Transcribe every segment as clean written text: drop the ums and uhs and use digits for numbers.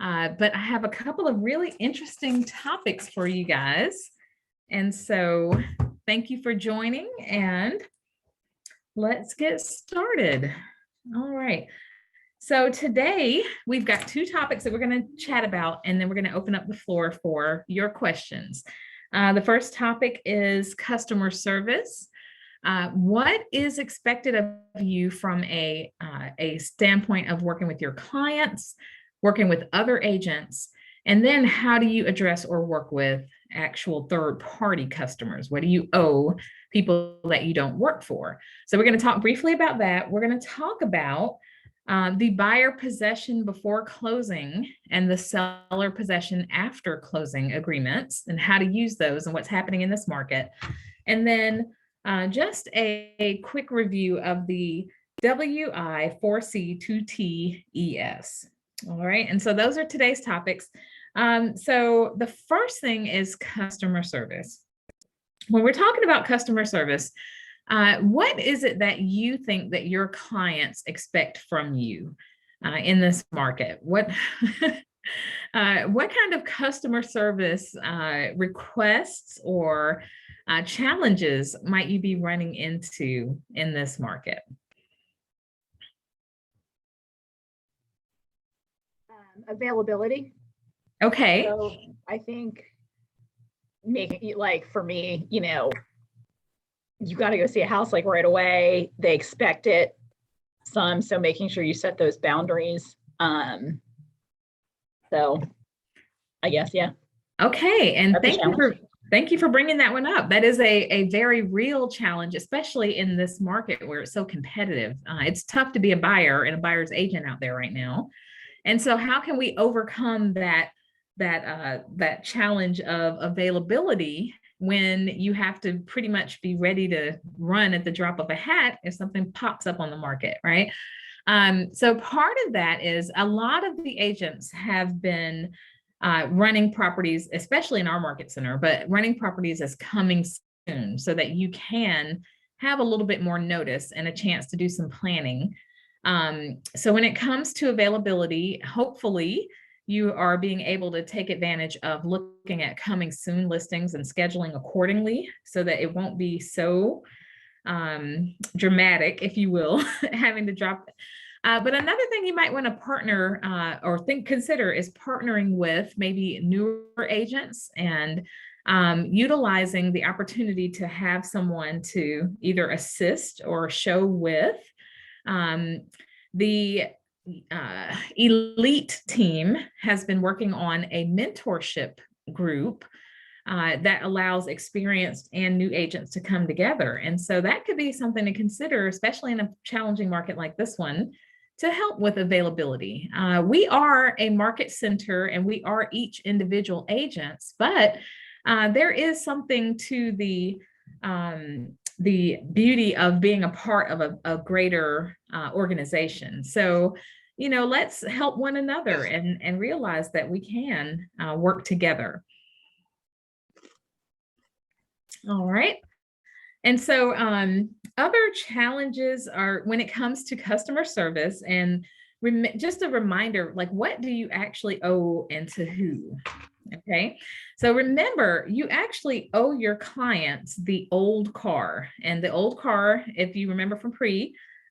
But I have a couple of really interesting topics for you guys. And so thank you for joining, and let's get started. All right. So today we've got two topics that we're going to chat about, and then we're going to open up the floor for your questions. The first topic is customer service. What is expected of you from a standpoint of working with your clients, working with other agents, and then how do you address or work with actual third-party customers? What do you owe people that you don't work for? So we're going to talk briefly about that. We're going to talk about the buyer possession before closing and the seller possession after closing agreements and how to use those and what's happening in this market. And then just a quick review of the WI4C2TES. All right, and so those are today's topics. So the first thing is customer service. When we're talking about customer service, what is it that you think that your clients expect from you in this market? What kind of customer service requests or challenges might you be running into in this market? Availability. Okay. So I think making it, like, for me, you got to go see a house like right away. They expect it. So making sure you set those boundaries. So I guess, yeah. Okay. And thank you for bringing that one up. That is a very real challenge, especially in this market where it's so competitive. It's tough to be a buyer and a buyer's agent out there right now. And so how can we overcome that challenge of availability when you have to pretty much be ready to run at the drop of a hat if something pops up on the market, right? So part of that is a lot of the agents have been running properties, especially in our market center, but running properties as coming soon so that you can have a little bit more notice and a chance to do some planning. So when it comes to availability, hopefully you are being able to take advantage of looking at coming soon listings and scheduling accordingly so that it won't be so dramatic, if you will, having to drop. But another thing you might want to partner or consider is partnering with maybe newer agents and utilizing the opportunity to have someone to either assist or show with. The elite team has been working on a mentorship group that allows experienced and new agents to come together. And so that could be something to consider, especially in a challenging market like this one, to help with availability. We are a market center and we are each individual agents, but there is something to the beauty of being a part of a greater organization. So, let's help one another and realize that we can work together. All right. And so other challenges are when it comes to customer service, and just a reminder, like, what do you actually owe and to who? Okay, so remember, you actually owe your clients the old car, and the old car, if you remember from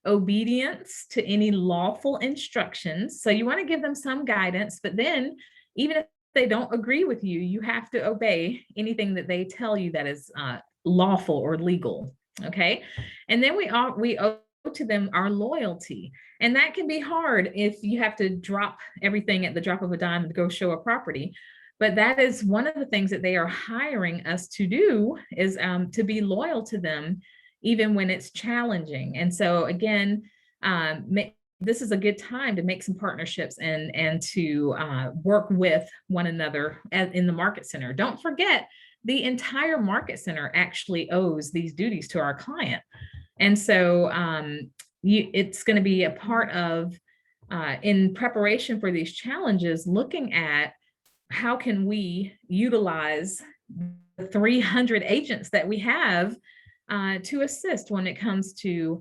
obedience to any lawful instructions. So you want to give them some guidance, but then even if they don't agree with you, you have to obey anything that they tell you that is lawful or legal. Okay, and then we owe to them our loyalty, and that can be hard if you have to drop everything at the drop of a dime to go show a property. But that is one of the things that they are hiring us to do, is to be loyal to them even when it's challenging. And so again, this is a good time to make some partnerships and to work with one another in the market center. Don't forget, the entire market center actually owes these duties to our client. And so it's going to be a part of, in preparation for these challenges, looking at how can we utilize the 300 agents that we have to assist when it comes to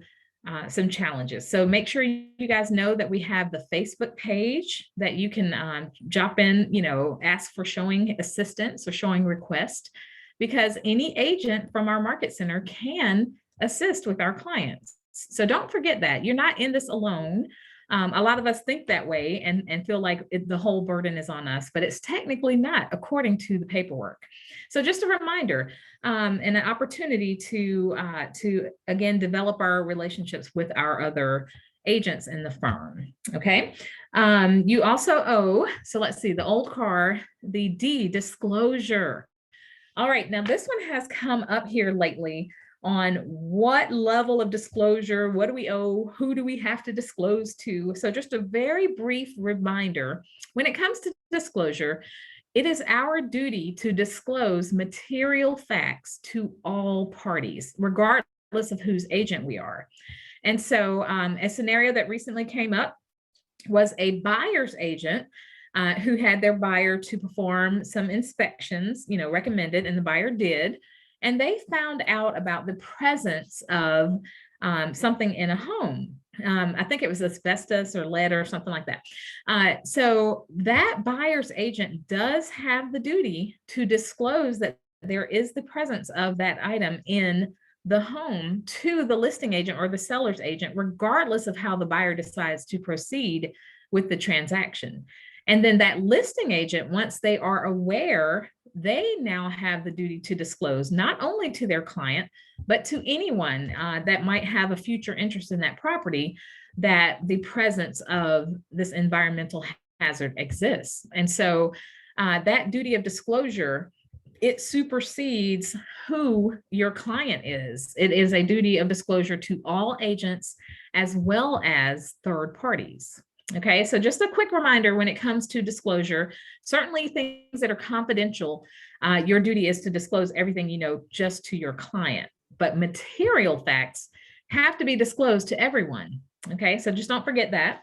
some challenges. So make sure you guys know that we have the Facebook page that you can drop in, ask for showing assistance or showing request, because any agent from our market center can assist with our clients. So don't forget that you're not in this alone. A lot of us think that way and feel like the whole burden is on us, but it's technically not according to the paperwork. So just a reminder, and an opportunity to again develop our relationships with our other agents in the firm. Okay. You also owe, so let's see, the old car, the D, disclosure. All right, now this one has come up here lately on what level of disclosure, what do we owe, who do we have to disclose to? So just a very brief reminder, when it comes to disclosure, it is our duty to disclose material facts to all parties, regardless of whose agent we are. And so a scenario that recently came up was a buyer's agent who had their buyer to perform some inspections, recommended, and the buyer did. And they found out about the presence of something in a home. I think it was asbestos or lead or something like that. So that buyer's agent does have the duty to disclose that there is the presence of that item in the home to the listing agent or the seller's agent, regardless of how the buyer decides to proceed with the transaction. And then that listing agent, once they are aware, they now have the duty to disclose not only to their client, but to anyone that might have a future interest in that property, that the presence of this environmental hazard exists. And so that duty of disclosure, it supersedes who your client is. It is a duty of disclosure to all agents as well as third parties. Okay, so just a quick reminder when it comes to disclosure, certainly things that are confidential, your duty is to disclose everything you know just to your client, but material facts have to be disclosed to everyone. Okay, so just don't forget that.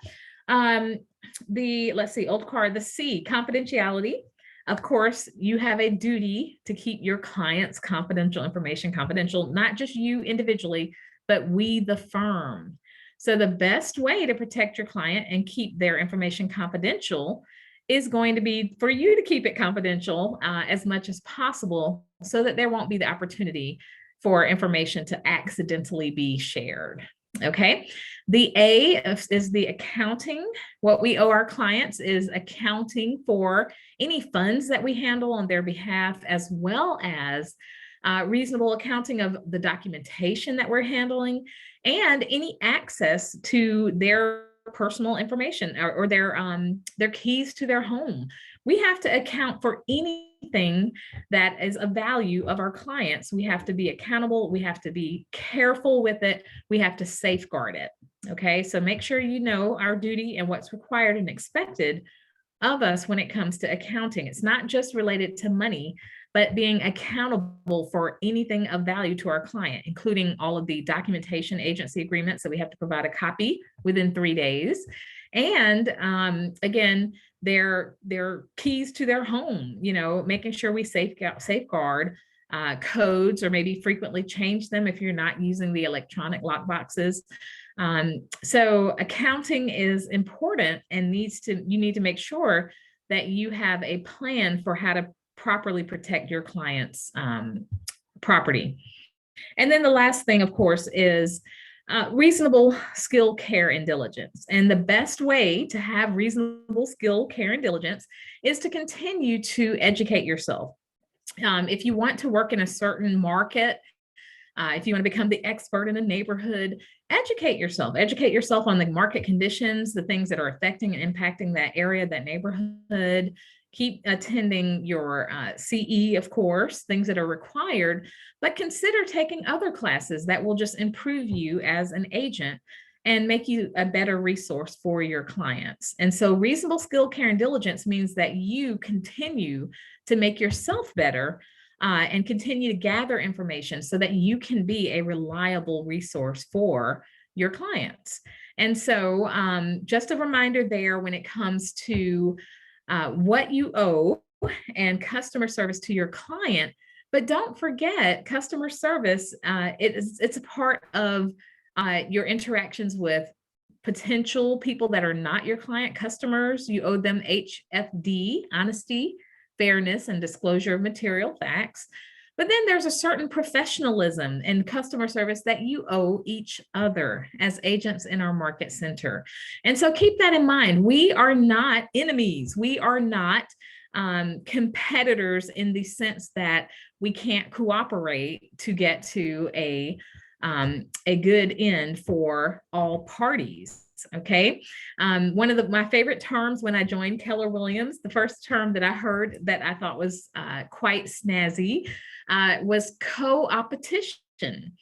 Let's see, old card, the C, confidentiality. Of course, you have a duty to keep your clients' confidential information confidential, not just you individually, but we, the firm. So the best way to protect your client and keep their information confidential is going to be for you to keep it confidential as much as possible so that there won't be the opportunity for information to accidentally be shared. Okay. The A is the accounting. What we owe our clients is accounting for any funds that we handle on their behalf, as well as reasonable accounting of the documentation that we're handling and any access to their personal information or their keys to their home. We have to account for anything that is a value of our clients. We have to be accountable. We have to be careful with it. We have to safeguard it. Okay, so make sure you know our duty and what's required and expected of us when it comes to accounting. It's not just related to money, but being accountable for anything of value to our client, including all of the documentation agency agreements that we have to provide a copy within 3 days. And again, their keys to their home, making sure we safeguard codes or maybe frequently change them if you're not using the electronic lock boxes. So accounting is important and you need to make sure that you have a plan for how to properly protect your client's property. And then the last thing, of course, is reasonable skill, care, and diligence. And the best way to have reasonable skill, care, and diligence is to continue to educate yourself. If you want to work in a certain market, if you want to become the expert in a neighborhood, educate yourself on the market conditions, the things that are affecting and impacting that area, that neighborhood. Keep attending your CE, of course, things that are required, but consider taking other classes that will just improve you as an agent and make you a better resource for your clients. And so reasonable skill, care, and diligence means that you continue to make yourself better and continue to gather information so that you can be a reliable resource for your clients. And so just a reminder there when it comes to what you owe and customer service to your client. But don't forget, customer service, it's a part of your interactions with potential people that are not your client customers. You owe them HFD, honesty, fairness, and disclosure of material facts. But then there's a certain professionalism and customer service that you owe each other as agents in our market center. And so keep that in mind. We are not enemies. We are not competitors in the sense that we can't cooperate to get to a good end for all parties. Okay. One of my favorite terms when I joined Keller Williams, the first term that I heard that I thought was quite snazzy was co-opetition.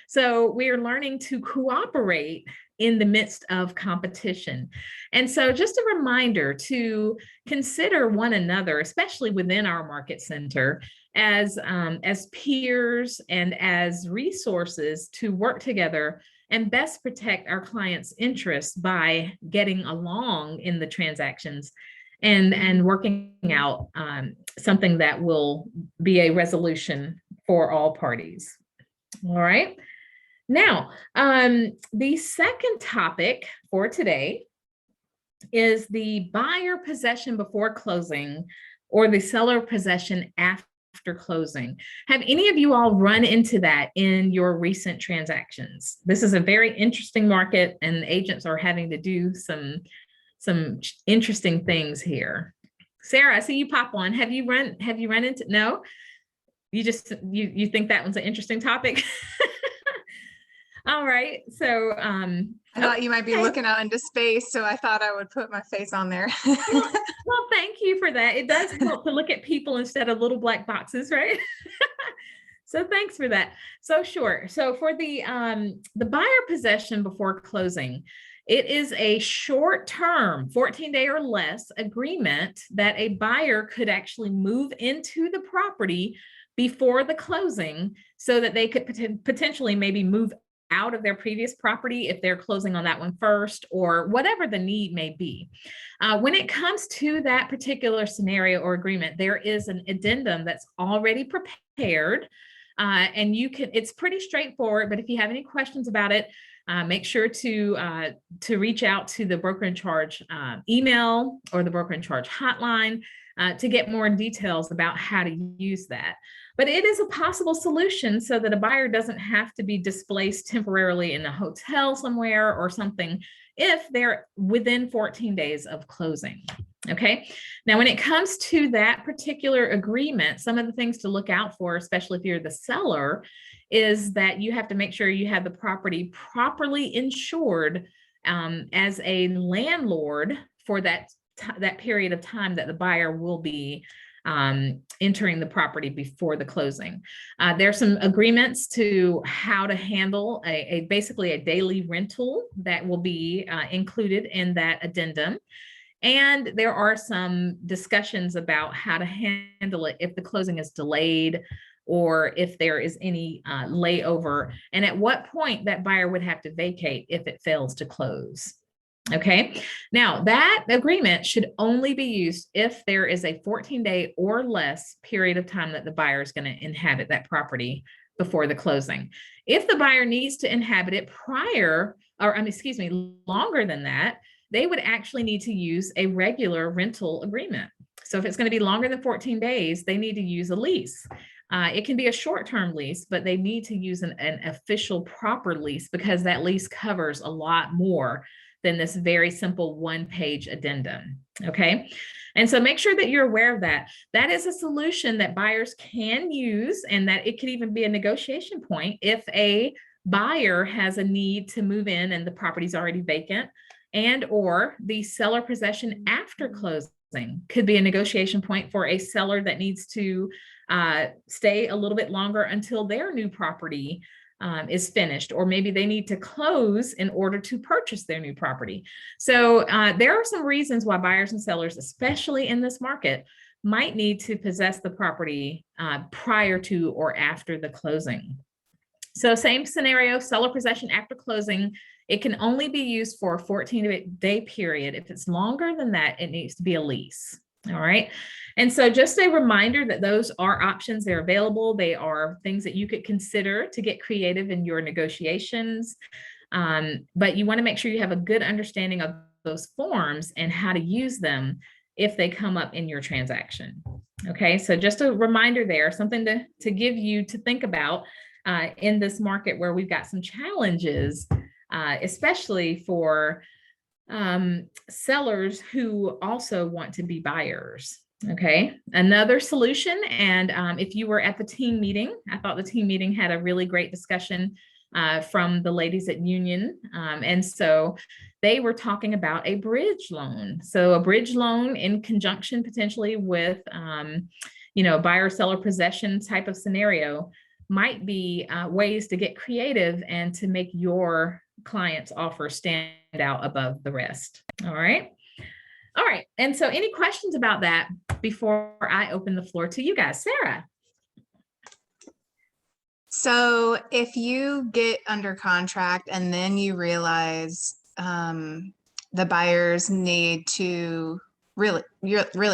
So we are learning to cooperate in the midst of competition. And so just a reminder to consider one another, especially within our market center, as peers and as resources to work together and best protect our clients' interests by getting along in the transactions and working out something that will be a resolution for all parties. All right. Now, the second topic for today is the buyer possession before closing or the seller possession after closing. Have any of you all run into that in your recent transactions? This is a very interesting market, and agents are having to do some interesting things here. Sarah, I see you pop on. Have you run into, no? You just, you think that one's an interesting topic? All right. So I thought you might be looking out into space, so I thought I would put my face on there. Well, thank you for that. It does help to look at people instead of little black boxes, right? So thanks for that. So sure. So for the buyer possession before closing, it is a short-term, 14-day or less agreement that a buyer could actually move into the property before the closing so that they could potentially maybe move out of their previous property if they're closing on that one first, or whatever the need may be. When it comes to that particular scenario or agreement, there is an addendum that's already prepared, and it's pretty straightforward, but if you have any questions about it, make sure to reach out to the broker in charge email or the broker in charge hotline to get more details about how to use that. But it is a possible solution so that a buyer doesn't have to be displaced temporarily in a hotel somewhere or something if they're within 14 days of closing. Okay. Now, when it comes to that particular agreement, some of the things to look out for, especially if you're the seller, is that you have to make sure you have the property properly insured as a landlord for that period of time that the buyer will be entering the property before the closing. There's some agreements to how to handle basically a daily rental that will be included in that addendum. And there are some discussions about how to handle it if the closing is delayed or if there is any layover, and at what point that buyer would have to vacate if it fails to close. Okay, now that agreement should only be used if there is a 14-day or less period of time that the buyer is going to inhabit that property before the closing. If the buyer needs to inhabit it longer than that, they would actually need to use a regular rental agreement. So if it's going to be longer than 14 days, they need to use a lease. It can be a short-term lease, but they need to use an official proper lease because that lease covers a lot more than this very simple one-page addendum. Okay. And so make sure that you're aware of that. That is a solution that buyers can use, and that it could even be a negotiation point if a buyer has a need to move in and the property's already vacant, and or the seller possession after closing could be a negotiation point for a seller that needs to stay a little bit longer until their new property is finished, or maybe they need to close in order to purchase their new property. So there are some reasons why buyers and sellers, especially in this market, might need to possess the property prior to or after the closing. So same scenario, seller possession after closing, it can only be used for a 14-day period. If it's longer than that, it needs to be a lease. All right. And so just a reminder that those are options. They're available. They are things that you could consider to get creative in your negotiations. But you want to make sure you have a good understanding of those forms and how to use them if they come up in your transaction. Okay, so just a reminder there, something to give you to think about in this market where we've got some challenges, especially for sellers who also want to be buyers. Okay, another solution, and if you were at the team meeting, I thought the team meeting had a really great discussion from the ladies at Union. And so they were talking about a bridge loan. So a bridge loan in conjunction potentially with, buyer seller possession type of scenario might be ways to get creative and to make your client's offer stand out above the rest. All right. All right. And so any questions about that before I open the floor to you guys? Sarah. So if you get under contract and then you realize the buyers need to really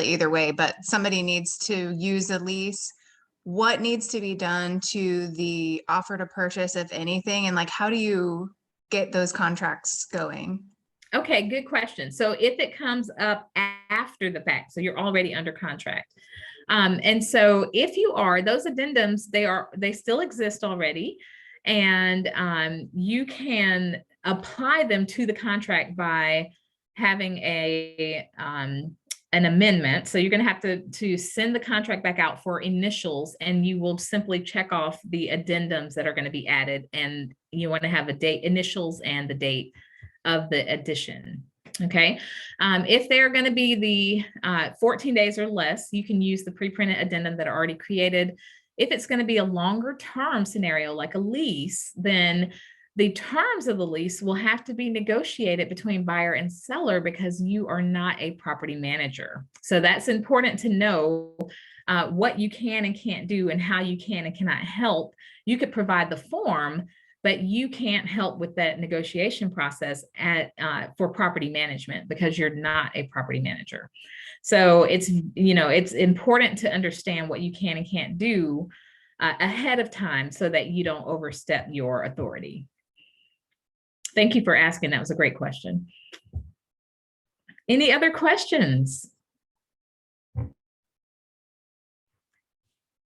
either way, but somebody needs to use a lease, what needs to be done to the offer to purchase, if anything, and like how do you get those contracts going? Okay, good question. So if it comes up after the fact, so you're already under contract. And so if you are, those addendums, they still exist already. And you can apply them to the contract by having an amendment. So you're going to have to send the contract back out for initials, and you will simply check off the addendums that are going to be added. And you want to have a date, initials, and the date of the addition. Okay. If they're going to be the 14 days or less, you can use the pre-printed addendum that are already created. If it's going to be a longer term scenario, like a lease, then the terms of the lease will have to be negotiated between buyer and seller because you are not a property manager. So that's important to know what you can and can't do and how you can and cannot help. You could provide the form, but you can't help with that negotiation process for property management because you're not a property manager. So it's important to understand what you can and can't do ahead of time so that you don't overstep your authority. Thank you for asking. That was a great question. Any other questions?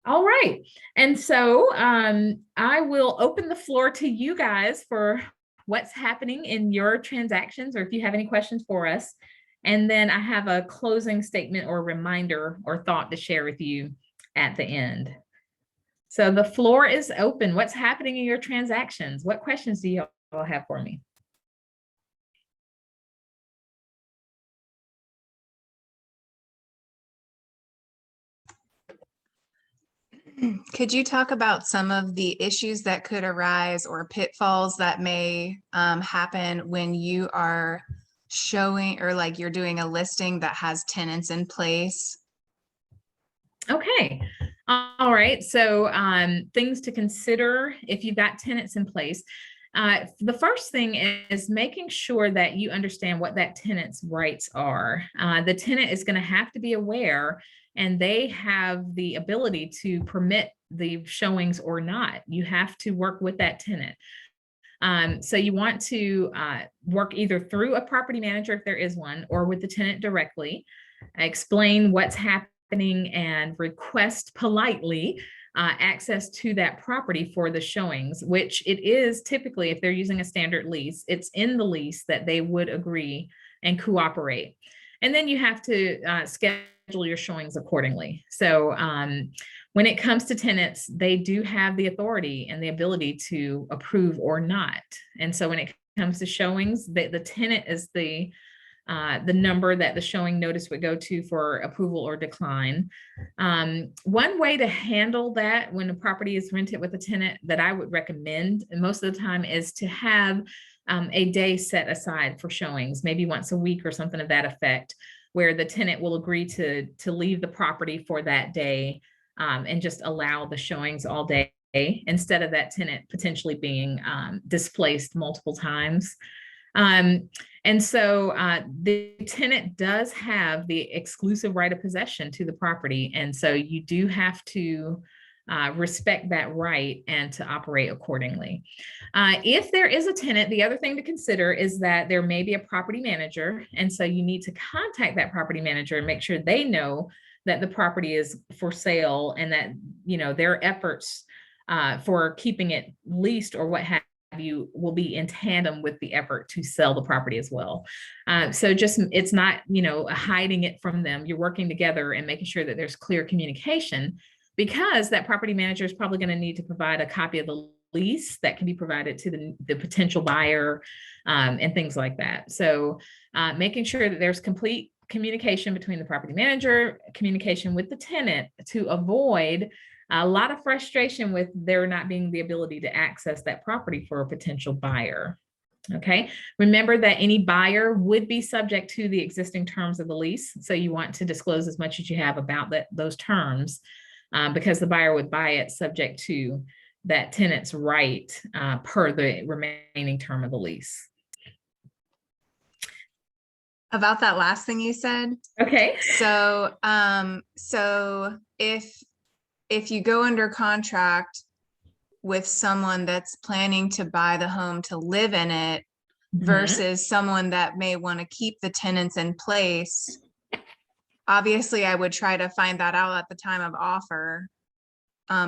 All right. And so I will open the floor to you guys for what's happening in your transactions, or if you have any questions for us. And then I have a closing statement or reminder or thought to share with you at the end. So the floor is open. What's happening in your transactions? What questions do you all have for me? Could you talk about some of the issues that could arise or pitfalls that may happen when you are showing or like you're doing a listing that has tenants in place? Okay. All right. So things to consider if you've got tenants in place. The first thing is making sure that you understand what that tenant's rights are. The tenant is going to have to be aware, and they have the ability to permit the showings or not. You have to work with that tenant. So you want to work either through a property manager if there is one, or with the tenant directly. Explain what's happening and request politely access to that property for the showings, which it is typically, if they're using a standard lease, it's in the lease that they would agree and cooperate. And then you have to schedule your showings accordingly. So when it comes to tenants, they do have the authority and the ability to approve or not. And so when it comes to showings, the tenant is the number that the showing notice would go to for approval or decline. One way to handle that when a property is rented with a tenant that I would recommend, and most of the time, is to have a day set aside for showings, maybe once a week or something of that effect, where the tenant will agree to leave the property for that day and just allow the showings all day instead of that tenant potentially being displaced multiple times. And so the tenant does have the exclusive right of possession to the property. And so you do have to respect that right and to operate accordingly. If there is a tenant, the other thing to consider is that there may be a property manager. And so you need to contact that property manager and make sure they know that the property is for sale and that, their efforts for keeping it leased or what have you will be in tandem with the effort to sell the property as well. So just, it's not, hiding it from them. You're working together and making sure that there's clear communication, because that property manager is probably going to need to provide a copy of the lease that can be provided to the potential buyer, and things like that. So making sure that there's complete communication between the property manager, communication with the tenant, to avoid a lot of frustration with there not being the ability to access that property for a potential buyer. Okay. Remember that any buyer would be subject to the existing terms of the lease. So you want to disclose as much as you have about those terms, because the buyer would buy it subject to that tenant's right per the remaining term of the lease. About that last thing you said. Okay. So, so if you go under contract with someone that's planning to buy the home to live in it versus someone that may want to keep the tenants in place, obviously I would try to find that out at the time of offer,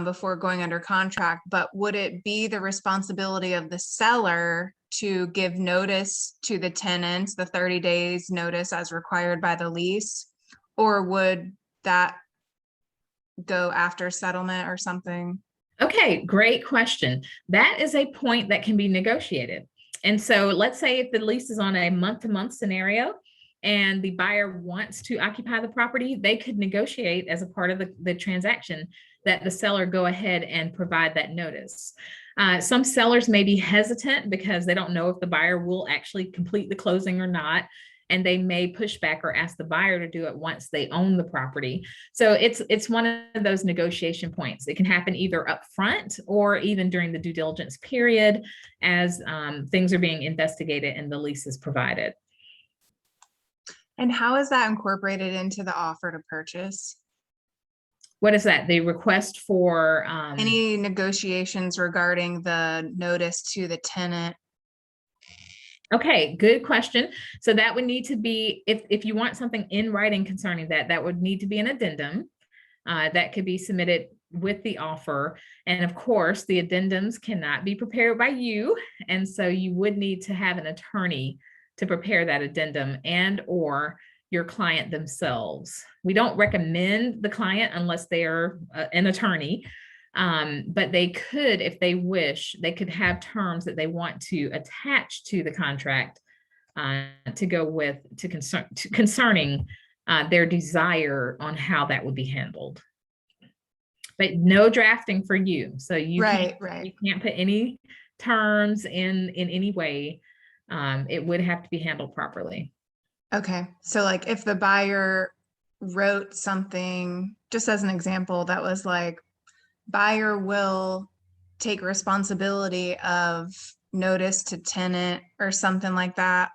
before going under contract. But would it be the responsibility of the seller to give notice to the tenants, the 30 days notice as required by the lease, or would that go after settlement or something? Okay, great question. That is a point that can be negotiated. And so let's say if the lease is on a month-to-month scenario and the buyer wants to occupy the property, they could negotiate as a part of the transaction that the seller go ahead and provide that notice. Some sellers may be hesitant because they don't know if the buyer will actually complete the closing or not, and they may push back or ask the buyer to do it once they own the property. So it's one of those negotiation points. It can happen either up front or even during the due diligence period as things are being investigated and the lease is provided. And how is that incorporated into the offer to purchase? What is that? The request for any negotiations regarding the notice to the tenant? Okay, good question. So that would need to be, if you want something in writing concerning that, that would need to be an addendum that could be submitted with the offer. And of course, the addendums cannot be prepared by you. And so you would need to have an attorney to prepare that addendum, and or your client themselves. We don't recommend the client unless they are an attorney, but they could, if they wish, they could have terms that they want to attach to the contract to go with concerning their desire on how that would be handled. But no drafting for you. So you you can't put any terms in any way. It would have to be handled properly. Okay. So like if the buyer wrote something, just as an example, that was like, buyer will take responsibility of notice to tenant or something like that.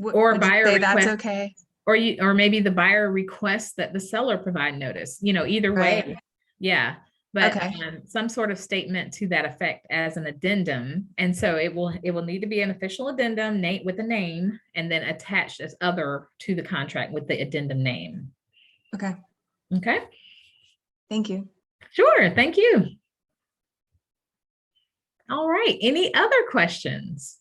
Or buyer say request, that's okay. Or maybe the buyer requests that the seller provide notice, either way. Yeah. But some sort of statement to that effect as an addendum. And so it will need to be an official addendum with a name and then attached as other to the contract with the addendum name. Okay. Okay. Thank you. Sure. Thank you. All right. Any other questions?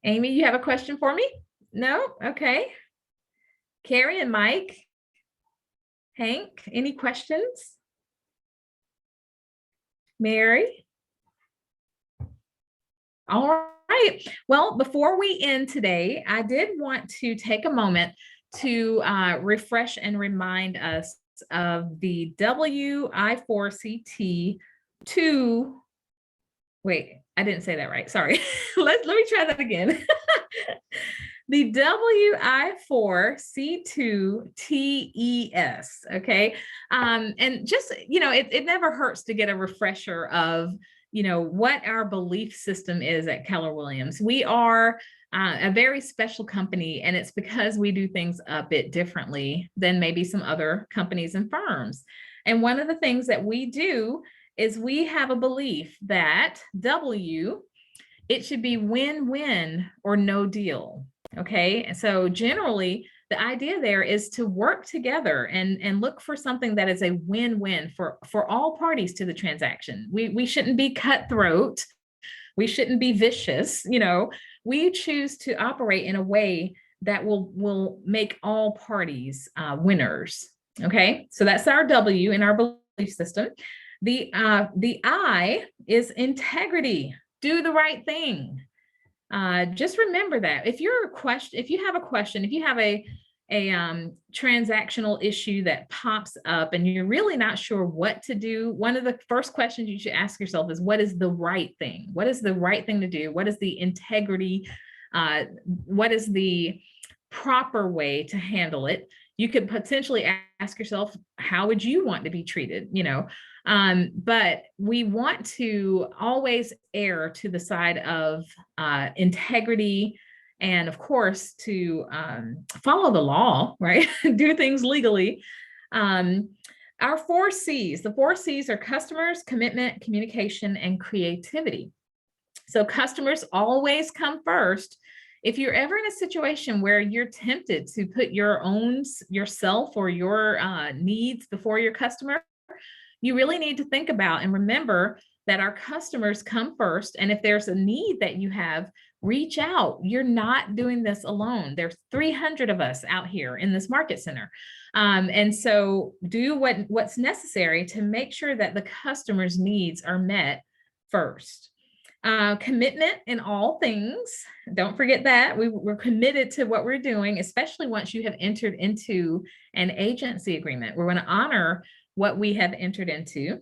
Amy, you have a question for me? No? Okay. Carrie and Mike, Hank, any questions? Mary? All right. Well, before we end today, I did want to take a moment to refresh and remind us of the WI4CT2. Wait, I didn't say that right. Sorry. Let me try that again. The WI4C2TES. Okay. And just, it never hurts to get a refresher of, what our belief system is at Keller Williams. We are a very special company, and it's because we do things a bit differently than maybe some other companies and firms. And one of the things that we do is we have a belief that it should be win-win or no deal. Okay. And so generally, the idea there is to work together and look for something that is a win-win for all parties to the transaction. We shouldn't be cutthroat. We shouldn't be vicious. We choose to operate in a way that will make all parties winners. Okay. So that's our W in our belief system. The I is integrity. Do the right thing. Just remember that if you have a question, if you have a transactional issue that pops up and you're really not sure what to do, one of the first questions you should ask yourself is, what is the right thing? What is the right thing to do? What is the integrity? What is the proper way to handle it? You could potentially ask yourself, how would you want to be treated? But we want to always err to the side of integrity, and of course to follow the law, right? Do things legally. Our 4 C's, the 4 C's are customers, commitment, communication, and creativity. So customers always come first. If you're ever in a situation where you're tempted to put yourself or your needs before your customer, you really need to think about and remember that our customers come first. And if there's a need that you have, reach out. You're not doing this alone. There's 300 of us out here in this market center. And so do what's necessary to make sure that the customer's needs are met first. Commitment in all things. Don't forget that we're committed to what we're doing, especially once you have entered into an agency agreement. We're going to honor what we have entered into.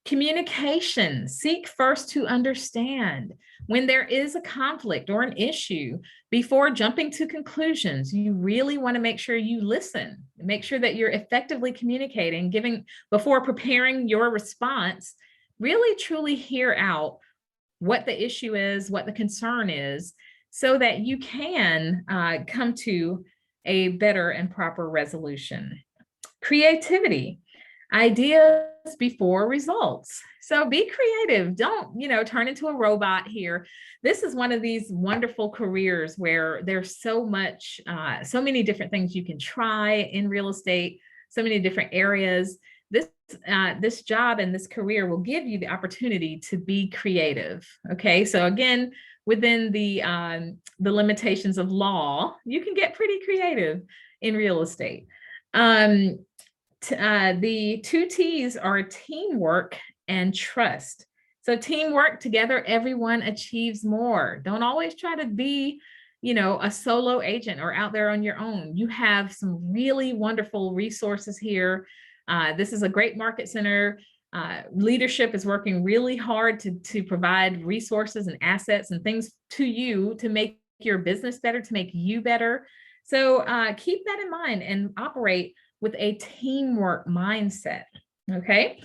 Communication, seek first to understand. When there is a conflict or an issue, before jumping to conclusions, you really want to make sure you listen, make sure that you're effectively communicating, before preparing your response, really truly hear out what the issue is, what the concern is, so that you can come to a better and proper resolution. Creativity, ideas before results. So be creative. Don't, turn into a robot here. This is one of these wonderful careers where there's so many different things you can try in real estate, so many different areas. This job and this career will give you the opportunity to be creative. Okay, so again, within the limitations of law, you can get pretty creative in real estate. The 2 T's are teamwork and trust. So teamwork, together, everyone achieves more. Don't always try to be, a solo agent or out there on your own. You have some really wonderful resources here. This is a great market center. Leadership is working really hard to provide resources and assets and things to you to make your business better, to make you better. So keep that in mind and operate with a teamwork mindset. Okay.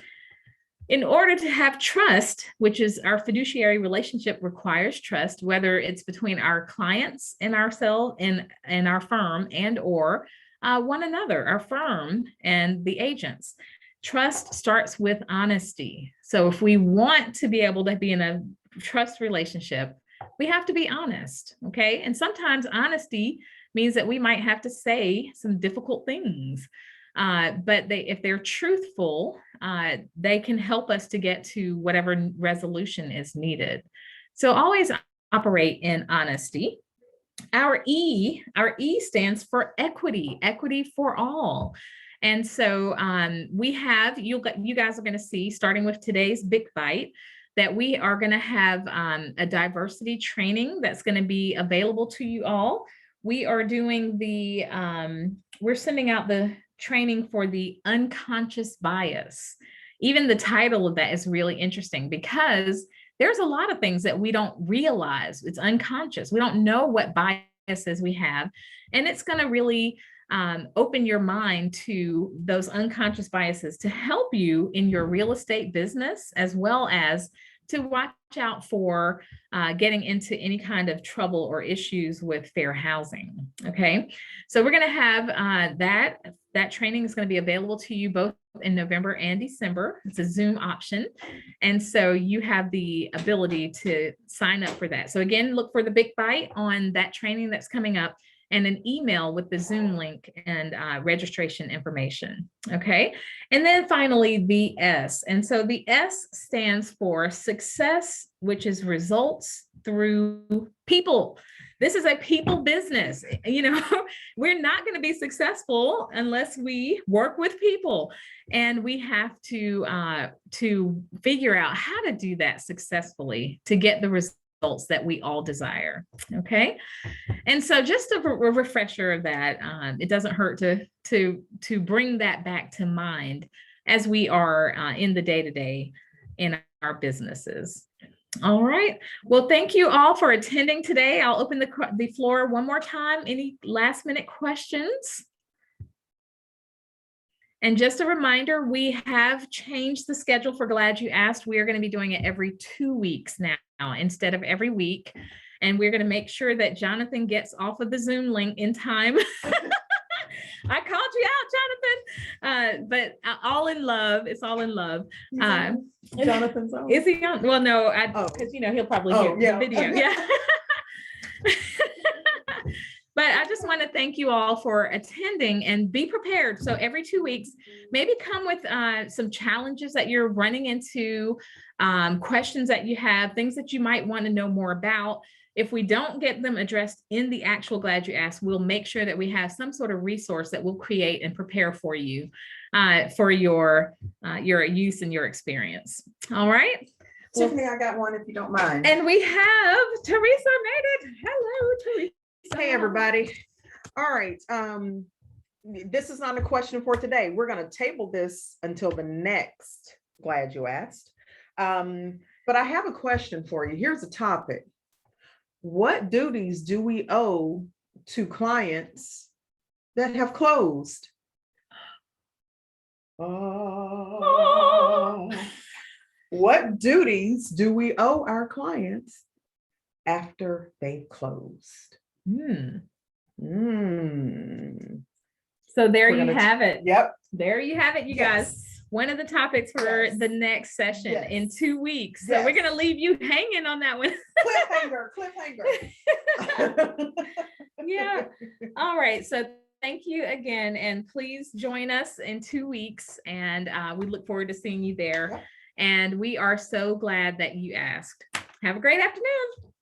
In order to have trust, which is our fiduciary relationship requires trust, whether it's between our clients and ourselves and our firm or one another, our firm and the agents. Trust starts with honesty. So if we want to be able to be in a trust relationship, we have to be honest. Okay. And sometimes honesty means that we might have to say some difficult things. But if they're truthful, they can help us to get to whatever resolution is needed. So always operate in honesty. Our E stands for equity for all. And so you guys are going to see, starting with today's Big Bite, that we are going to have a diversity training that's going to be available to you all. We are doing we're sending out the training for the unconscious bias. Even the title of that is really interesting because there's a lot of things that we don't realize. It's unconscious. We don't know what biases we have. And it's going to really open your mind to those unconscious biases to help you in your real estate business, as well as to watch out for getting into any kind of trouble or issues with fair housing. Okay, so we're going to have that training is going to be available to you both in November and December. It's a Zoom option. And so you have the ability to sign up for that. So again, look for the big bite on that training that's coming up and an email with the Zoom link and registration information. Okay. And then finally, the S. And so the S stands for success, which is results through people. This is a people business. You know, we're not going to be successful unless we work with people, and we have to figure out how to do that successfully to get the results that we all desire. Okay, and so just a refresher of that, it doesn't hurt to bring that back to mind as we are in the day-to-day in our businesses. All right. Well, thank you all for attending today. I'll open the floor one more time. Any last minute questions? And just a reminder, we have changed the schedule for Glad You Asked. We are going to be doing it every 2 weeks now instead of every week. And we're going to make sure that Jonathan gets off of the Zoom link in time. I called you out, Jonathan, but all in love. It's all in love. Jonathan's on. Is he on? Well, no, because he'll probably hear the video. Yeah. But I just want to thank you all for attending and be prepared. So every 2 weeks, maybe come with some challenges that you're running into, questions that you have, things that you might want to know more about. If we don't get them addressed in the actual Glad You Asked, we'll make sure that we have some sort of resource that we'll create and prepare for you for your use and your experience. All right. Tiffany, I got one if you don't mind. And we have Teresa made it. Hello, Teresa. Hey, everybody. All right. This is not a question for today. We're going to table this until the next Glad You Asked. But I have a question for you. Here's a topic. What duties do we owe to clients that have closed? What duties do we owe our clients after they've closed? So there you have it. Yep. There you have it, you guys. One of the topics for the next session in 2 weeks. So we're going to leave you hanging on that one. Cliffhanger. Yeah. All right. So thank you again. And please join us in 2 weeks. And we look forward to seeing you there. And we are so glad that you asked. Have a great afternoon.